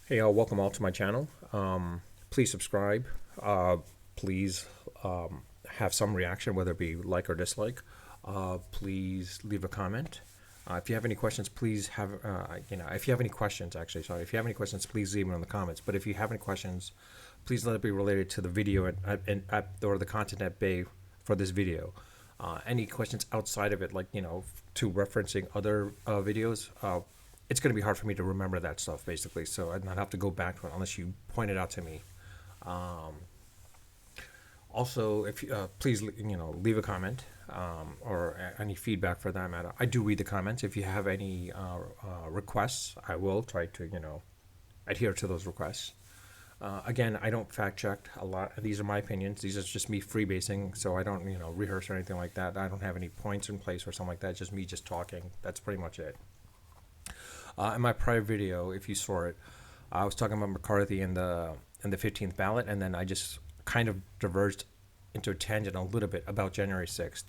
Hey, welcome all to my channel. Please subscribe. Please have some reaction, whether it be like or dislike. Please leave a comment. If you have any questions, please have, if you have any questions, actually, sorry, if you have any questions, please leave them in the comments. But if you have any questions, please let it be related to the video or the content at bay for this video. Any questions outside of it, like, to referencing other videos, it's going to be hard for me to remember that stuff, basically. So I'd not have to go back to it unless you point it out to me. Also, if please, leave a comment or any feedback for that matter. I do read the comments. If you have any requests, I will try to, adhere to those requests. Again, I don't fact check a lot. These are my opinions. These are just me freebasing, so I don't, rehearse or anything like that. I don't have any points in place or something like that. It's just me just talking. That's pretty much it. In my prior video, if you saw it, I was talking about McCarthy in the 15th ballot, and then I just kind of diverged into a tangent a little bit about January 6th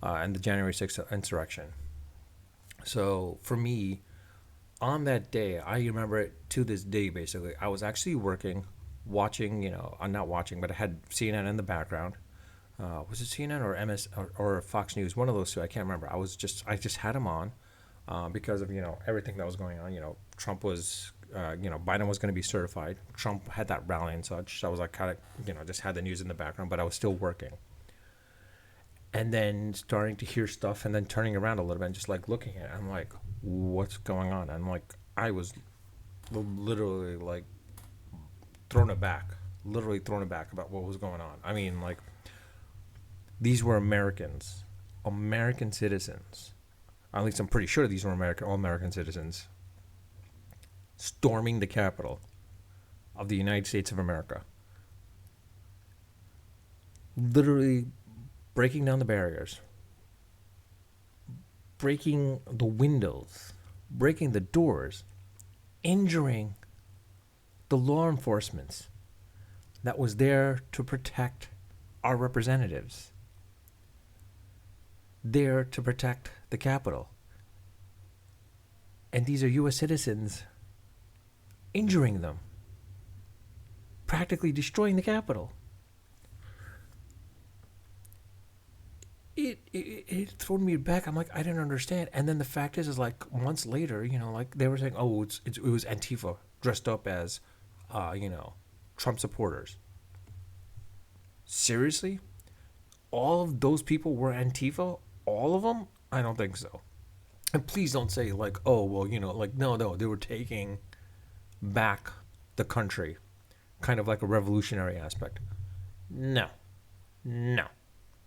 and the January 6th insurrection. So for me, on that day, I remember it to this day. Basically, I was actually working, watching. I'm not watching, but I had CNN in the background. Was it CNN or MS or Fox News? One of those two. I can't remember. I just had them on. Because of everything that was going on. Trump was Biden was going to be certified. Trump had that rally and such. So I was like kind of just had the news in the background, but I was still working. And then starting to hear stuff, and then turning around a little bit and just like looking at it, I'm like, what's going on? I'm like, I was literally like literally thrown aback about what was going on. I mean, like, these were American citizens. At least I'm pretty sure these were all American citizens, storming the Capitol of the United States of America. Literally breaking down the barriers, breaking the windows, breaking the doors, injuring the law enforcement that was there to protect our representatives, there to protect the Capitol. And these are U.S. citizens injuring them, practically destroying the Capitol. It thrown me back. I'm like, I didn't understand. And then the fact is like months later, like they were saying, oh, it was Antifa dressed up as, Trump supporters. Seriously? All of those people were Antifa? All of them? I don't think so. And please don't say like, oh, well, like, no, they were taking back the country, kind of like a revolutionary aspect. No,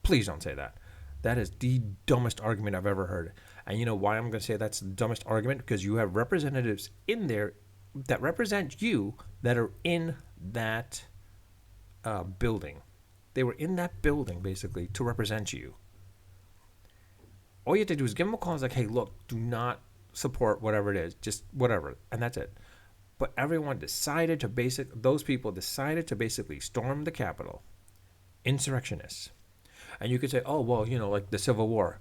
please don't say that. That is the dumbest argument I've ever heard. And you know why I'm going to say that's the dumbest argument? Because you have representatives in there that represent you that are in that building. They were in that building basically to represent you. All you have to do is give them a call. It's like, hey, look, do not support whatever it is, just whatever, and that's it. But everyone those people decided to basically storm the Capitol, insurrectionists. And you could say, oh, well, like the Civil War.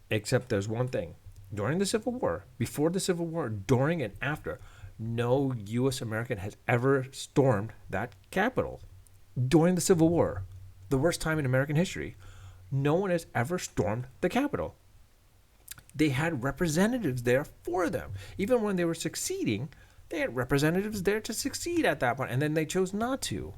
Except there's one thing. During the Civil War, before the Civil War, during and after, no U.S. American has ever stormed that Capitol. During the Civil War, the worst time in American history, no one has ever stormed the Capitol. They had representatives there for them. Even when they were succeeding, they had representatives there to succeed at that point, and then they chose not to.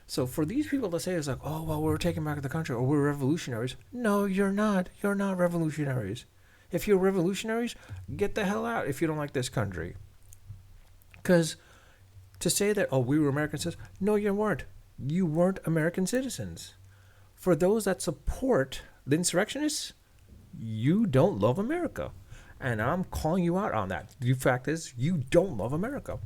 So for these people to say it's like, oh, well, we're taking back the country, or we're revolutionaries. No, you're not. You're not revolutionaries. If you're revolutionaries, get the hell out if you don't like this country. Because to say that, oh, we were American citizens, no, you weren't. You weren't American citizens. For those that support the insurrectionists, you don't love America. And I'm calling you out on that. The fact is, you don't love America.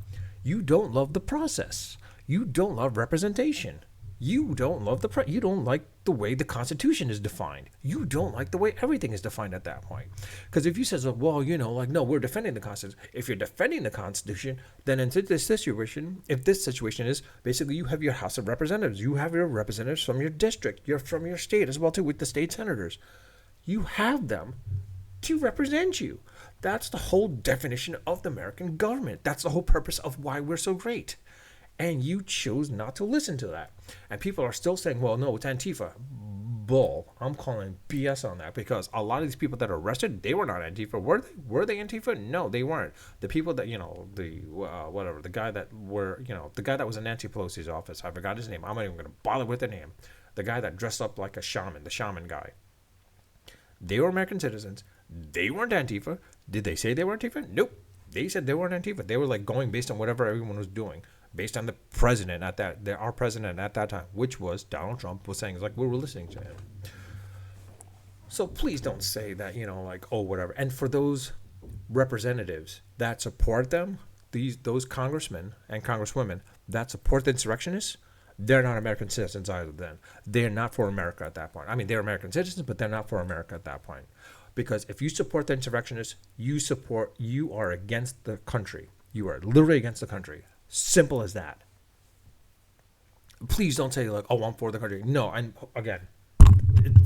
You don't love the process. You don't love representation. You don't love you don't like the way the Constitution is defined. You don't like the way everything is defined at that point. Because if you says, well, like, no, we're defending the Constitution. If you're defending the Constitution, then in this situation, if this situation is basically you have your House of Representatives, you have your representatives from your district, you're from your state as well too with the state senators. You have them to represent you. That's the whole definition of the American government. That's the whole purpose of why we're so great. And you chose not to listen to that. And people are still saying, well, no, it's Antifa. Bull. I'm calling BS on that, because a lot of these people that are arrested, they were not Antifa. Were they? Were they Antifa? No, they weren't. The people that, the guy the guy that was in Nancy Pelosi's office, I forgot his name. I'm not even going to bother with the name. The guy that dressed up like a shaman, the shaman guy. They were American citizens. They weren't Antifa. Did they say they were Antifa? Nope. They said they weren't Antifa. They were like going based on whatever everyone was doing, based on the president our president at that time, which was Donald Trump, was saying. It's like we were listening to him. So please don't say that, whatever. And for those representatives that support them, those congressmen and congresswomen that support the insurrectionists, they're not American citizens either then. They're not for America at that point. I mean, they're American citizens, but they're not for America at that point. Because if you support the insurrectionists, you are against the country. You are literally against the country. Simple as that. Please don't say like, oh, I'm for the country. No, and again,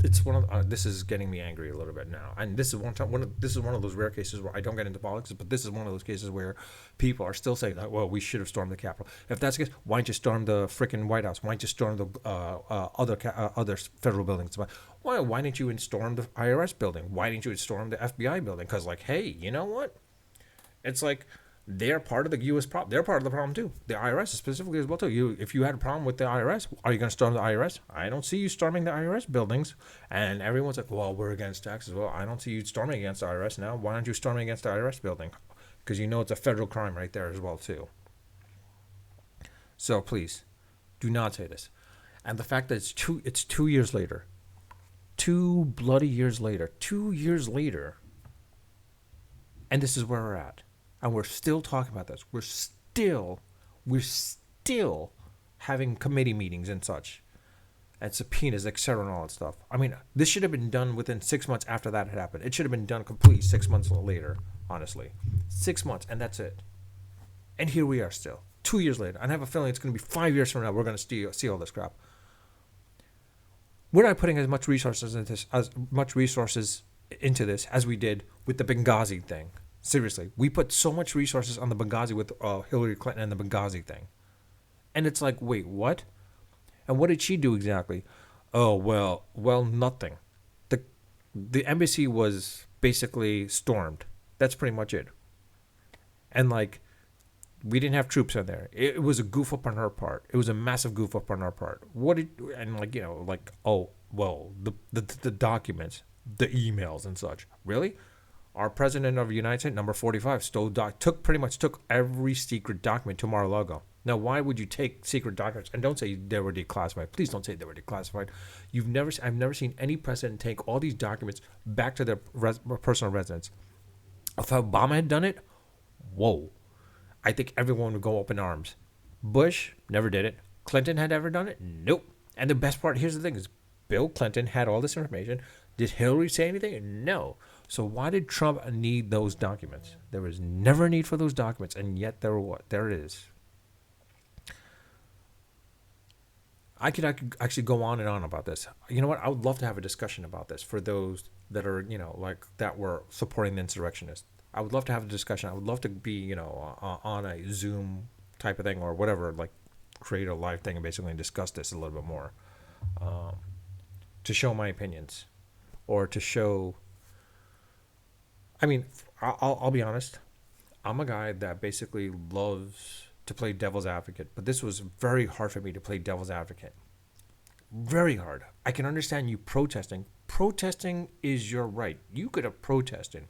it's one of this is getting me angry a little bit now. And this is this is one of those rare cases where I don't get into politics, but this is one of those cases where people are still saying that, well, we should have stormed the Capitol. If that's the case, why don't you storm the freaking White House? Why don't you storm the other federal buildings? Why didn't you storm the IRS building? Why didn't you storm the FBI building? Because like, hey, you know what? It's like, they're part of the U.S. problem. They're part of the problem too. The IRS specifically as well too. If you had a problem with the IRS, are you going to storm the IRS? I don't see you storming the IRS buildings. And everyone's like, well, we're against taxes. Well, I don't see you storming against the IRS now. Why aren't you storming against the IRS building? Because you know it's a federal crime right there as well too. So please, do not say this. And the fact that it's 2 years later, 2 bloody years later, 2 years later, and this is where we're at. And we're still talking about this. We're still having committee meetings and such, and subpoenas, etc., and all that stuff. I mean, this should have been done within 6 months after that had happened. It should have been done completely 6 months later, honestly. 6 months, and that's it. And here we are still, 2 years later. And I have a feeling it's going to be 5 years from now we're going to see all this crap. We're not putting as much resources into this as we did with the Benghazi thing. Seriously, we put so much resources on the Benghazi with Hillary Clinton and the Benghazi thing. And it's like, wait, what? And what did she do exactly? Oh, well, nothing. The embassy was basically stormed. That's pretty much it. And like, we didn't have troops in there. It was a goof up on her part. It was a massive goof up on our part. The documents, the emails and such. Really? Our president of the United States, number 45, pretty much took every secret document to Mar-a-Lago. Now, why would you take secret documents? And don't say they were declassified. Please don't say they were declassified. I've never seen any president take all these documents back to their personal residence. If Obama had done it, whoa, I think everyone would go up in arms. Bush never did it. Clinton had ever done it? Nope. And the best part, here's the thing, is Bill Clinton had all this information. Did Hillary say anything? No. So why did Trump need those documents? There was never a need for those documents, and yet there it is. I could actually go on and on about this. You know what? I would love to have a discussion about this for those that are, that were supporting the insurrectionists. I would love to have a discussion. I would love to be, on a Zoom type of thing or whatever, like create a live thing and basically discuss this a little bit more, to show my opinions or to show. I mean, I'll be honest. I'm a guy that basically loves to play devil's advocate, but this was very hard for me to play devil's advocate. Very hard. I can understand you protesting. Protesting is your right. You could have protested.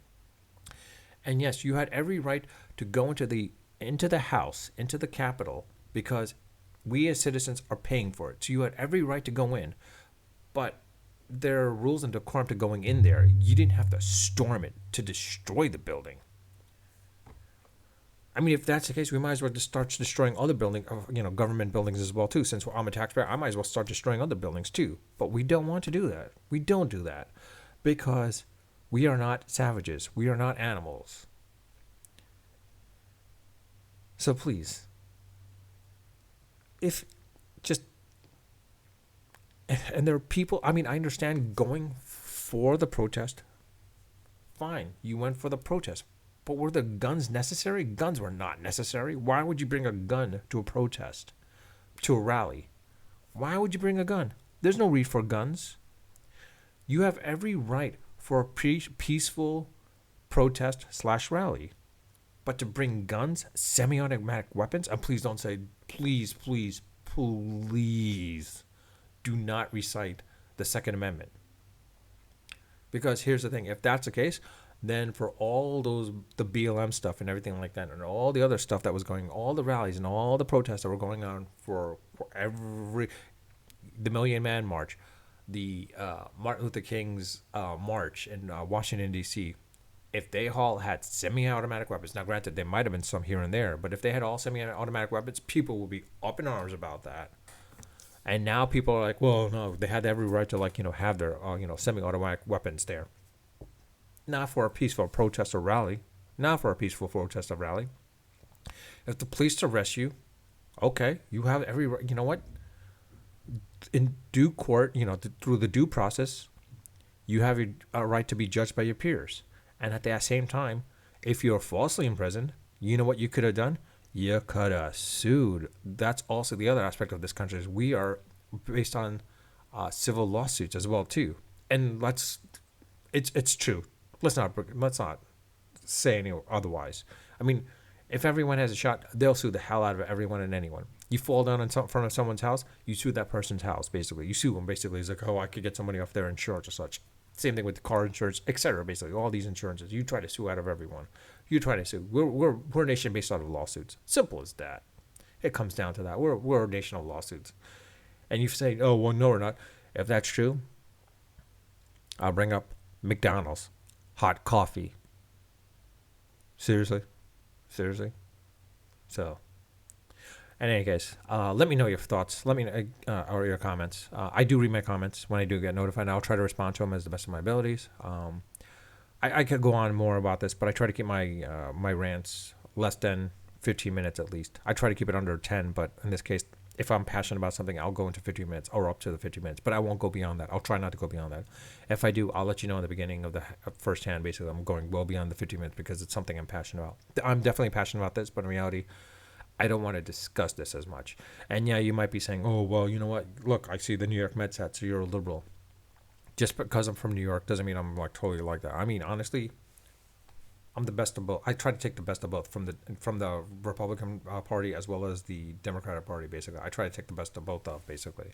And yes, you had every right to go into the House, into the Capitol, because we as citizens are paying for it. So you had every right to go in. But there are rules and decorum to going in there. You didn't have to storm it to destroy the building. I mean, if that's the case, we might as well just start destroying other government buildings as well too. Since I'm a taxpayer, I might as well start destroying other buildings too. But we don't want to do that. We don't do that because we are not savages. We are not animals. So please, and there are people, I mean, I understand going for the protest. Fine, you went for the protest. But were the guns necessary? Guns were not necessary. Why would you bring a gun to a protest, to a rally? Why would you bring a gun? There's no need for guns. You have every right for a peaceful protest slash rally. But to bring guns, semi-automatic weapons, and please don't say, please, please, please do not recite the Second Amendment. Because here's the thing, if that's the case, then for all the BLM stuff and everything like that, and all the other stuff that was going, all the rallies and all the protests that were going on for the Million Man March, the Martin Luther King's march in Washington, D.C., if they all had semi-automatic weapons, now granted, there might have been some here and there, but if they had all semi-automatic weapons, people would be up in arms about that. And now people are like, well, no, they had every right to have their semi-automatic weapons there. Not for a peaceful protest or rally. Not for a peaceful protest or rally. If the police arrest you, okay, you have every right. You know what? In due court, through the due process, you have a right to be judged by your peers. And at that same time, if you're falsely imprisoned, you know what you could have done? You could have sued. That's also the other aspect of this country is we are based on civil lawsuits as well too. And it's true. Let's not say any otherwise. I mean, if everyone has a shot, they'll sue the hell out of everyone and anyone. You fall down in front of someone's house, you sue that person's house, basically. You sue them, basically. It's like, oh, I could get somebody off their insurance or such. Same thing with the car insurance, etc. Basically, all these insurances. You try to sue out of everyone. You try to sue. We're a nation based out of lawsuits. Simple as that. It comes down to that. We're a nation of lawsuits. And you say, oh, well, no, we're not. If that's true, I'll bring up McDonald's. Hot coffee. Seriously? So, in any case, let me know your thoughts. Let me know, or your comments. I do read my comments when I do get notified, and I'll try to respond to them as the best of my abilities. I could go on more about this, but I try to keep my rants less than 15 minutes at least. I try to keep it under 10, but in this case, if I'm passionate about something, I'll go into 15 minutes or up to the 15 minutes, but I won't go beyond that. I'll try not to go beyond that. If I do, I'll let you know in the beginning of the first hand. Basically, I'm going well beyond the 15 minutes because it's something I'm passionate about. I'm definitely passionate about this, but in reality, I don't want to discuss this as much. And yeah, you might be saying, oh, well, you know what? Look, I see the New York Mets hat, so you're a liberal. Just because I'm from New York doesn't mean I'm totally like that. I mean, honestly, I'm the best of both. I try to take the best of both from the Republican Party as well as the Democratic Party, basically. I try to take the best of both of, basically.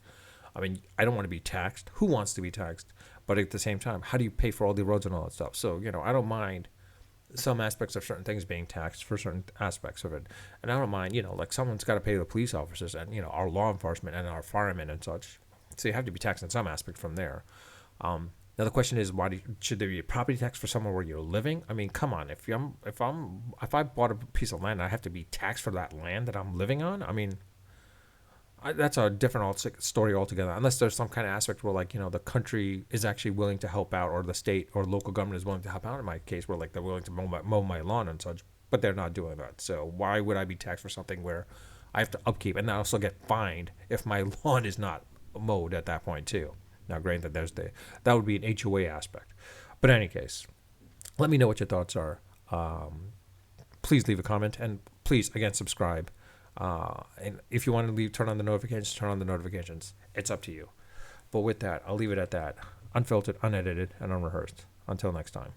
I mean, I don't want to be taxed. Who wants to be taxed? But at the same time, how do you pay for all the roads and all that stuff? So, I don't mind some aspects of certain things being taxed for certain aspects of it. And I don't mind, someone's got to pay the police officers and, our law enforcement and our firemen and such. So you have to be taxed in some aspect from there. Now the question is, should there be a property tax for somewhere where you're living? I mean, come on. If I bought a piece of land, I have to be taxed for that land that I'm living on. I mean, that's a different story altogether. Unless there's some kind of aspect where, the country is actually willing to help out, or the state or local government is willing to help out. In my case, where they're willing to mow my lawn and such, but they're not doing that. So why would I be taxed for something where I have to upkeep and I also get fined if my lawn is not mowed at that point too? Now, granted, that would be an HOA aspect. But in any case, let me know what your thoughts are. Please leave a comment, and please, again, subscribe. And if you want to turn on the notifications, turn on the notifications. It's up to you. But with that, I'll leave it at that. Unfiltered, unedited, and unrehearsed. Until next time.